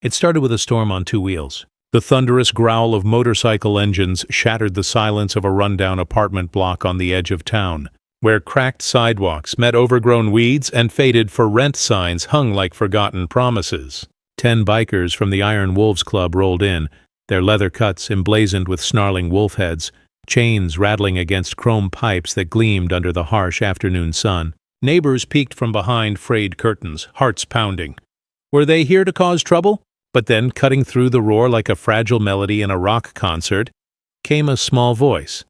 It started with a storm on two wheels. The thunderous growl of motorcycle engines shattered the silence of a rundown apartment block on the edge of town, where cracked sidewalks met overgrown weeds and faded for rent signs hung like forgotten promises. 10 bikers from the Iron Wolves Club rolled in, their leather cuts emblazoned with snarling wolf heads, chains rattling against chrome pipes that gleamed under the harsh afternoon sun. Neighbors peeked from behind frayed curtains, hearts pounding. Were they here to cause trouble? But then, cutting through the roar like a fragile melody in a rock concert, came a small voice.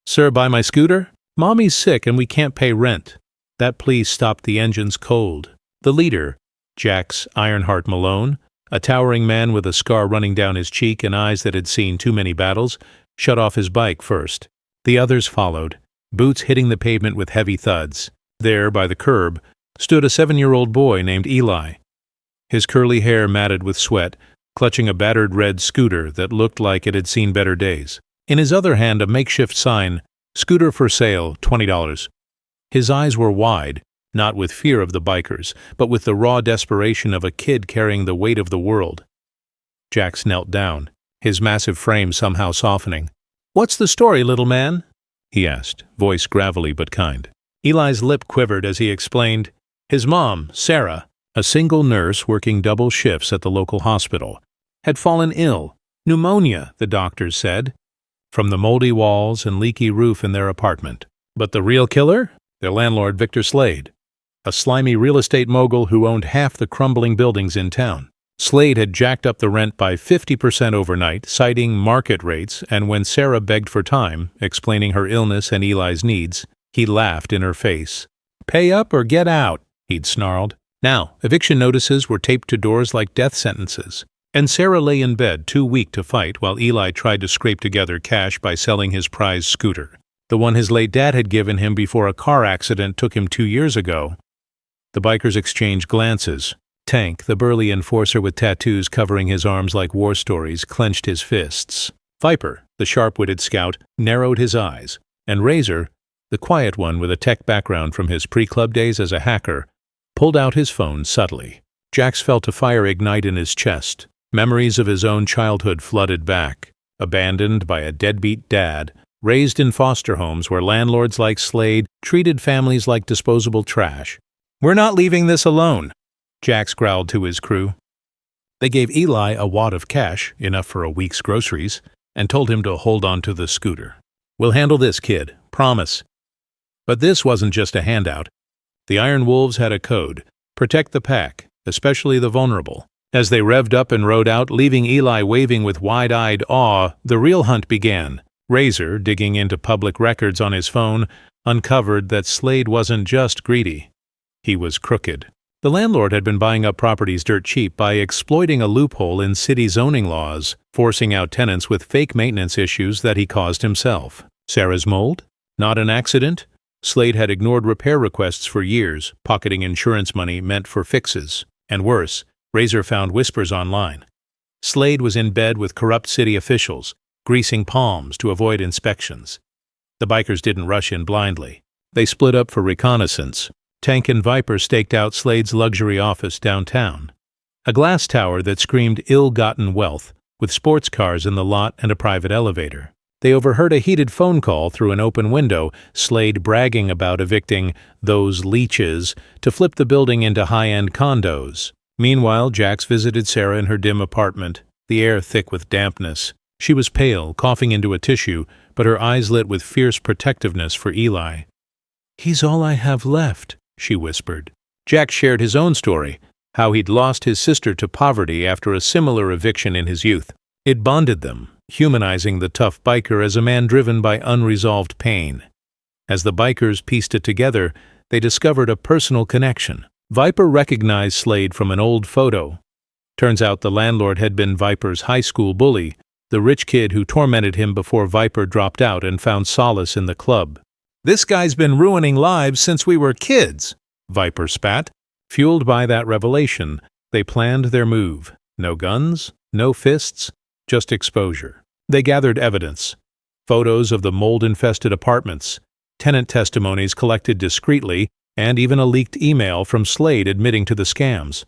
"Sir, buy my scooter? Mommy's sick and we can't pay rent." That plea stopped the engines cold. The leader, Jax Ironheart Malone, a towering man with a scar running down his cheek and eyes that had seen too many battles, shut off his bike first. The others followed, boots hitting the pavement with heavy thuds. There, by the curb, stood a 7-year-old boy named Eli. His curly hair matted with sweat, clutching a battered red scooter that looked like it had seen better days. In his other hand, a makeshift sign, "Scooter for sale, $20." His eyes were wide, not with fear of the bikers, but with the raw desperation of a kid carrying the weight of the world. Jax knelt down, his massive frame somehow softening. "What's the story, little man?" he asked, voice gravelly but kind. Eli's lip quivered as he explained. His mom, Sarah, a single nurse working double shifts at the local hospital, had fallen ill. Pneumonia, the doctors said, from the moldy walls and leaky roof in their apartment. But the real killer? Their landlord, Victor Slade, a slimy real estate mogul who owned half the crumbling buildings in town. Slade had jacked up the rent by 50% overnight, citing market rates, and when Sarah begged for time, explaining her illness and Eli's needs, he laughed in her face. "Pay up or get out," he'd snarled. Now, eviction notices were taped to doors like death sentences, and Sarah lay in bed too weak to fight while Eli tried to scrape together cash by selling his prized scooter, the one his late dad had given him before a car accident took him 2 years ago. The bikers exchanged glances. Tank, the burly enforcer with tattoos covering his arms like war stories, clenched his fists. Viper, the sharp-witted scout, narrowed his eyes, and Razor, the quiet one with a tech background from his pre-club days as a hacker, pulled out his phone subtly. Jax felt a fire ignite in his chest. Memories of his own childhood flooded back. Abandoned by a deadbeat dad, raised in foster homes where landlords like Slade treated families like disposable trash. "We're not leaving this alone," Jax growled to his crew. They gave Eli a wad of cash, enough for a week's groceries, and told him to hold on to the scooter. "We'll handle this, kid. Promise." But this wasn't just a handout. The Iron Wolves had a code: protect the pack, especially the vulnerable. As they revved up and rode out, leaving Eli waving with wide-eyed awe, the real hunt began. Razor, digging into public records on his phone, uncovered that Slade wasn't just greedy. He was crooked. The landlord had been buying up properties dirt cheap by exploiting a loophole in city zoning laws, forcing out tenants with fake maintenance issues that he caused himself. Sarah's mold? Not an accident? Slade had ignored repair requests for years, pocketing insurance money meant for fixes. And worse, Razor found whispers online. Slade was in bed with corrupt city officials, greasing palms to avoid inspections. The bikers didn't rush in blindly. They split up for reconnaissance. Tank and Viper staked out Slade's luxury office downtown, a glass tower that screamed ill-gotten wealth, with sports cars in the lot and a private elevator. They overheard a heated phone call through an open window, Slade bragging about evicting those leeches to flip the building into high-end condos. Meanwhile, Jax visited Sarah in her dim apartment, the air thick with dampness. She was pale, coughing into a tissue, but her eyes lit with fierce protectiveness for Eli. "He's all I have left," she whispered. Jax shared his own story, how he'd lost his sister to poverty after a similar eviction in his youth. It bonded them, humanizing the tough biker as a man driven by unresolved pain. As the bikers pieced it together, they discovered a personal connection. Viper recognized Slade from an old photo. Turns out the landlord had been Viper's high school bully, the rich kid who tormented him before Viper dropped out and found solace in the club. "This guy's been ruining lives since we were kids," Viper spat. Fueled by that revelation, they planned their move. No guns, no fists, just exposure. They gathered evidence. Photos of the mold-infested apartments, tenant testimonies collected discreetly, and even a leaked email from Slade admitting to the scams.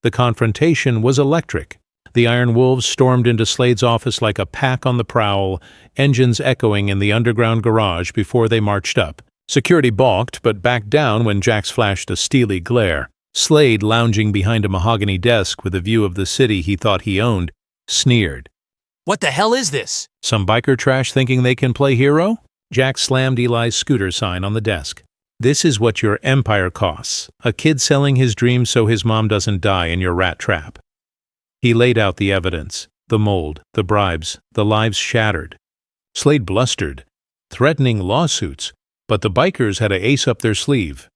The confrontation was electric. The Iron Wolves stormed into Slade's office like a pack on the prowl, engines echoing in the underground garage before they marched up. Security balked, but backed down when Jax flashed a steely glare. Slade, lounging behind a mahogany desk with a view of the city he thought he owned, sneered. "What the hell is this?" Some biker trash thinking they can play hero? Jax slammed Eli's scooter sign on the desk. This is what your empire costs. A kid selling his dreams so his mom doesn't die in your rat trap. He laid out the evidence, the mold, the bribes, the lives shattered. Slade blustered, threatening lawsuits, but the bikers had a ace up their sleeve.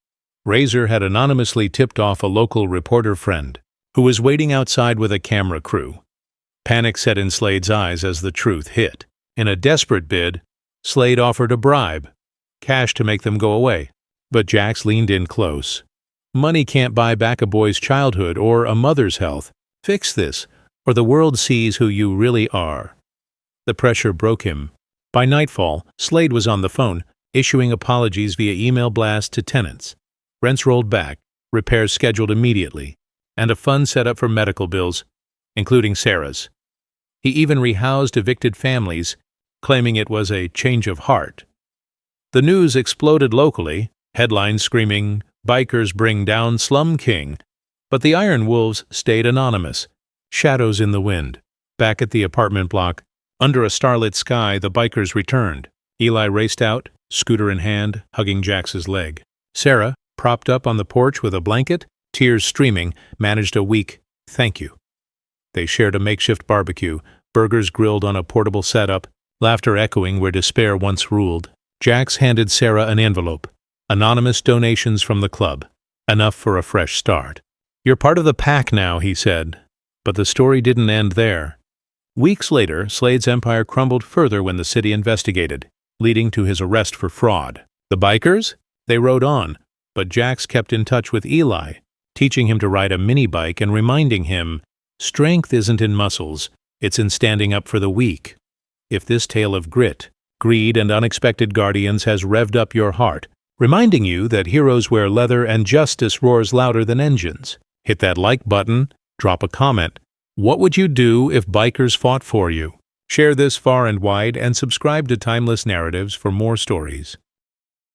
Razor had anonymously tipped off a local reporter friend, who was waiting outside with a camera crew. Panic set in Slade's eyes as the truth hit. In a desperate bid, Slade offered a bribe, cash to make them go away. But Jax leaned in close. Money can't buy back a boy's childhood or a mother's health. Fix this, or the world sees who you really are. The pressure broke him. By nightfall, Slade was on the phone, issuing apologies via email blast to tenants. Rents rolled back, repairs scheduled immediately, and a fund set up for medical bills, including Sarah's. He even rehoused evicted families, claiming it was a change of heart. The news exploded locally, headlines screaming, "Bikers bring down Slum King." But the Iron Wolves stayed anonymous, shadows in the wind. Back at the apartment block, under a starlit sky, the bikers returned. Eli raced out, scooter in hand, hugging Jax's leg. Sarah, propped up on the porch with a blanket, tears streaming, managed a weak "thank you." They shared a makeshift barbecue, burgers grilled on a portable setup, laughter echoing where despair once ruled. Jax handed Sarah an envelope. Anonymous donations from the club. Enough for a fresh start. "You're part of the pack now," he said. But the story didn't end there. Weeks later, Slade's empire crumbled further when the city investigated, leading to his arrest for fraud. The bikers? They rode on, but Jax kept in touch with Eli, teaching him to ride a mini bike and reminding him, strength isn't in muscles, it's in standing up for the weak. If this tale of grit, greed, and unexpected guardians has revved up your heart, reminding you that heroes wear leather and justice roars louder than engines, hit that like button, drop a comment. What would you do if bikers fought for you? Share this far and wide and subscribe to Timeless Narratives for more stories.